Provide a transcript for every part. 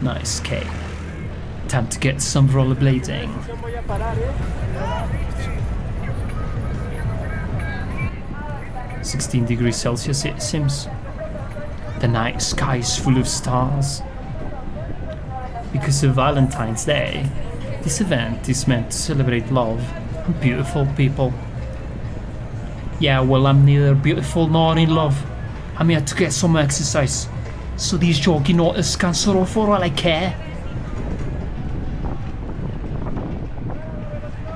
Nice K. Time to get some rollerblading. 16 degrees Celsius it seems. The night sky is full of stars. Because of Valentine's Day, this event is meant to celebrate love and beautiful people. Yeah, well, I'm neither beautiful nor in love. I'm here to get some exercise, so these jogging orders can sort of for all I care.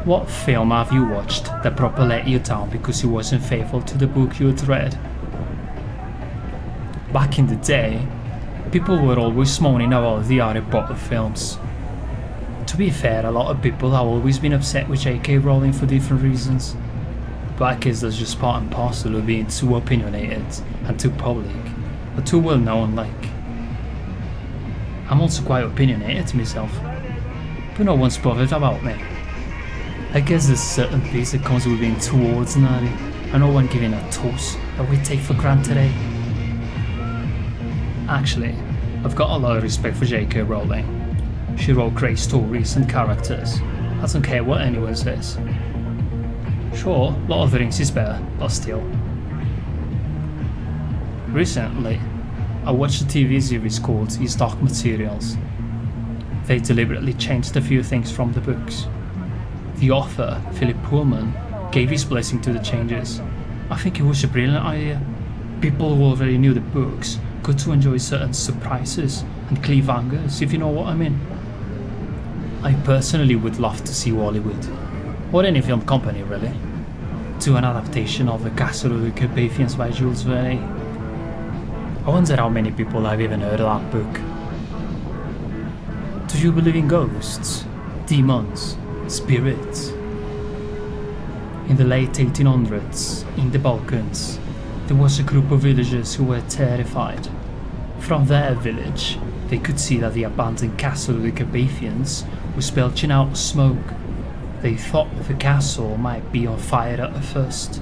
What film have you watched that proper let you down because it wasn't faithful to the book you had read? Back in the day, people were always moaning about the Harry Potter films. To be fair, a lot of people have always been upset with J.K. Rowling for different reasons. But I guess that's just part and parcel of being too opinionated and too public, or too well known like. I'm also quite opinionated myself, but no one's bothered about me. I guess there's a certain peace that comes with being too ordinary and no one giving a toss that we take for granted, eh? Actually, I've got a lot of respect for J.K. Rowling. She wrote great stories and characters. I don't care what anyone says. Sure, Lord of the Rings is better, but still. Recently, I watched a TV series called His Dark Materials. They deliberately changed a few things from the books. The author, Philip Pullman, gave his blessing to the changes. I think it was a brilliant idea. People who already knew the books got to enjoy certain surprises and cliffhangers, if you know what I mean. I personally would love to see Hollywood, or any film company really, do an adaptation of The Castle of the Carpathians by Jules Verne. I wonder how many people have even heard of that book. Do you believe in ghosts, demons, spirits? In the late 1800s, in the Balkans, there was a group of villagers who were terrified. From their village, they could see that the abandoned castle of the Carpathians was belching out smoke. They thought the castle might be on fire at first,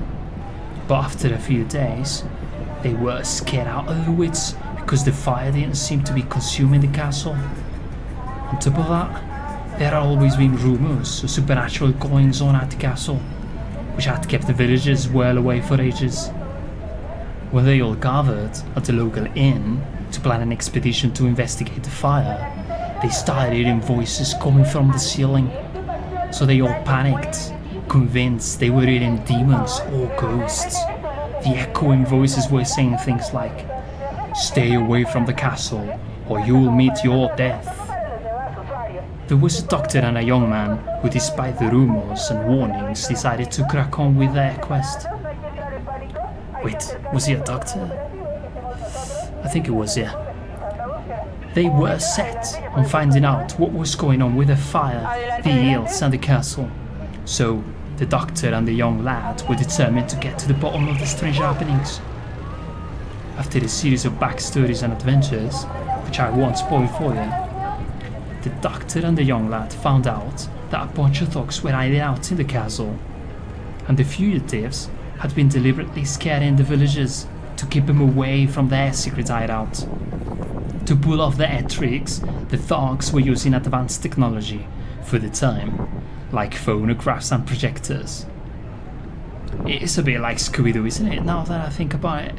but after a few days, they were scared out of their wits because the fire didn't seem to be consuming the castle. On top of that, there had always been rumours of supernatural goings on at the castle, which had kept the villagers well away for ages. When they all gathered at the local inn to plan an expedition to investigate the fire, they started hearing voices coming from the ceiling. So they all panicked, convinced they were hearing demons or ghosts. The echoing voices were saying things like, "Stay away from the castle, or you will meet your death." There was a doctor and a young man who, despite the rumours and warnings, decided to crack on with their quest. Wait, was he a doctor? I think it was, yeah. They were set on finding out what was going on with the fire, the eels and the castle. So, the doctor and the young lad were determined to get to the bottom of the strange happenings. After a series of backstories and adventures, which I won't spoil for you, the doctor and the young lad found out that a bunch of thugs were hiding out in the castle, and the fugitives had been deliberately scaring the villagers to keep them away from their secret hideout. To pull off their tricks, the thugs were using advanced technology for the time, like phonographs and projectors. It's a bit like Scooby-Doo, isn't it, now that I think about it?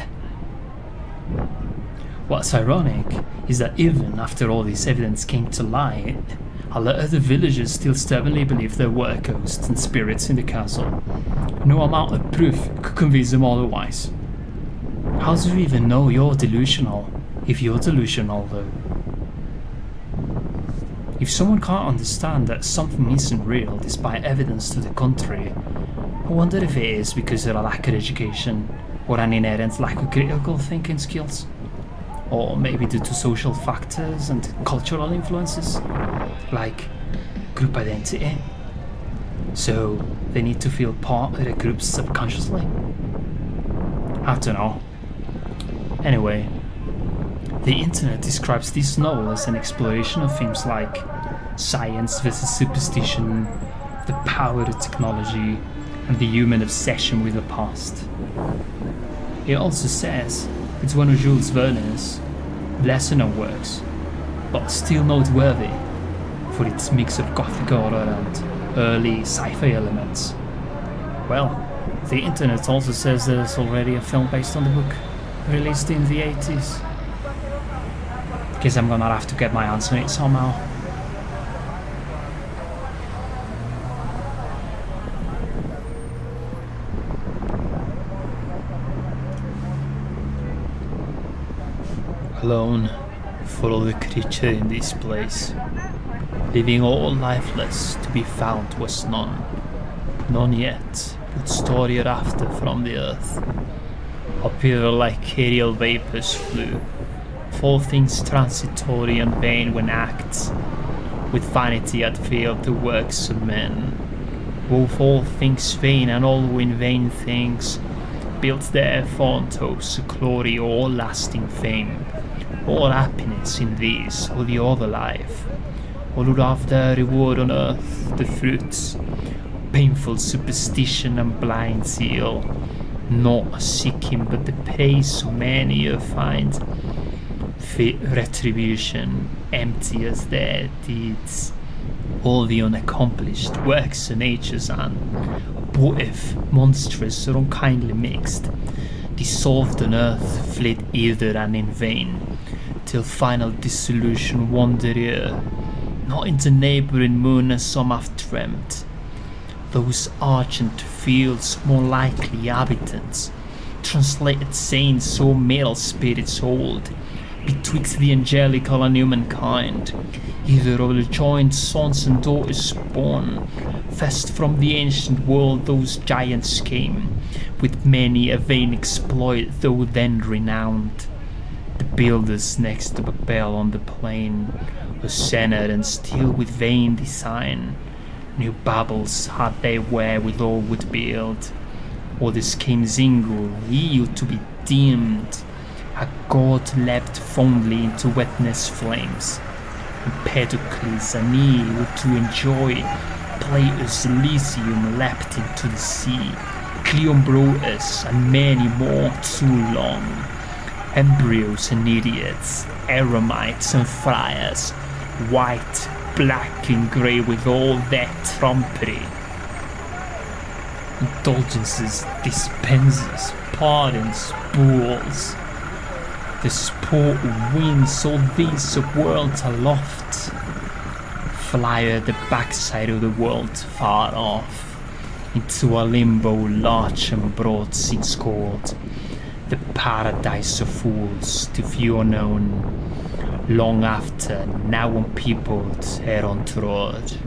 What's ironic is that even after all this evidence came to light, a lot of the villagers still stubbornly believed there were ghosts and spirits in the castle. No amount of proof could convince them otherwise. How do you even know you're delusional, if you're delusional though? If someone can't understand that something isn't real despite evidence to the contrary, I wonder if it is because of a lack of education or an inherent lack of critical thinking skills. Or maybe due to social factors and cultural influences, like group identity. So they need to feel part of the group subconsciously. I don't know. Anyway, the internet describes this novel as an exploration of themes like science versus superstition, the power of technology, and the human obsession with the past. It also says it's one of Jules Verne's lesser-known works, but still noteworthy for its mix of gothic horror and early sci-fi elements. Well, the internet also says there's already a film based on the book, released in the 80s. Guess I'm gonna have to get my hands on it somehow. Alone, follow the creature in this place. Leaving all lifeless, to be found was none yet, would stir hereafter from the earth. Up here like aerial vapors flew, all things transitory and vain when acts, with vanity had failed the works of men. Both all things vain and all in vain things, built their fontos, glory or lasting fame, all happiness in this or the other life, all would have their reward on earth, the fruits, painful superstition and blind zeal, not seeking but the praise so many find, fit retribution, empty as their deeds, all the unaccomplished works of nature's hand, abortive, monstrous or unkindly mixed, dissolved on earth, fled hither and in vain, till final dissolution wander here, not in the neighbouring moon as some have dreamt. Those argent fields more likely habitants, translated saints or male spirits hold, betwixt the angelical and humankind, either of the joint sons and daughters born, first from the ancient world those giants came, with many a vain exploit though then renowned. The builders next to Babel on the plain were centered and still with vain design. New Babels had they wherewithal would build. Others came single, yield to be dimmed. A god leapt fondly into wetness flames. Empedocles and Eve to enjoy Plato's Elysium leapt into the sea. Cleombrotus and many more too long. Embryos and idiots, eremites and friars, white, black and grey with all their trumpery. Indulgences, dispensers, pardons, bulls. The sport winds all these of worlds aloft, fly at the backside of the world far off, into a limbo large and broad since called the paradise of fools, to few unknown, long after, now unpeopled, ere untrod.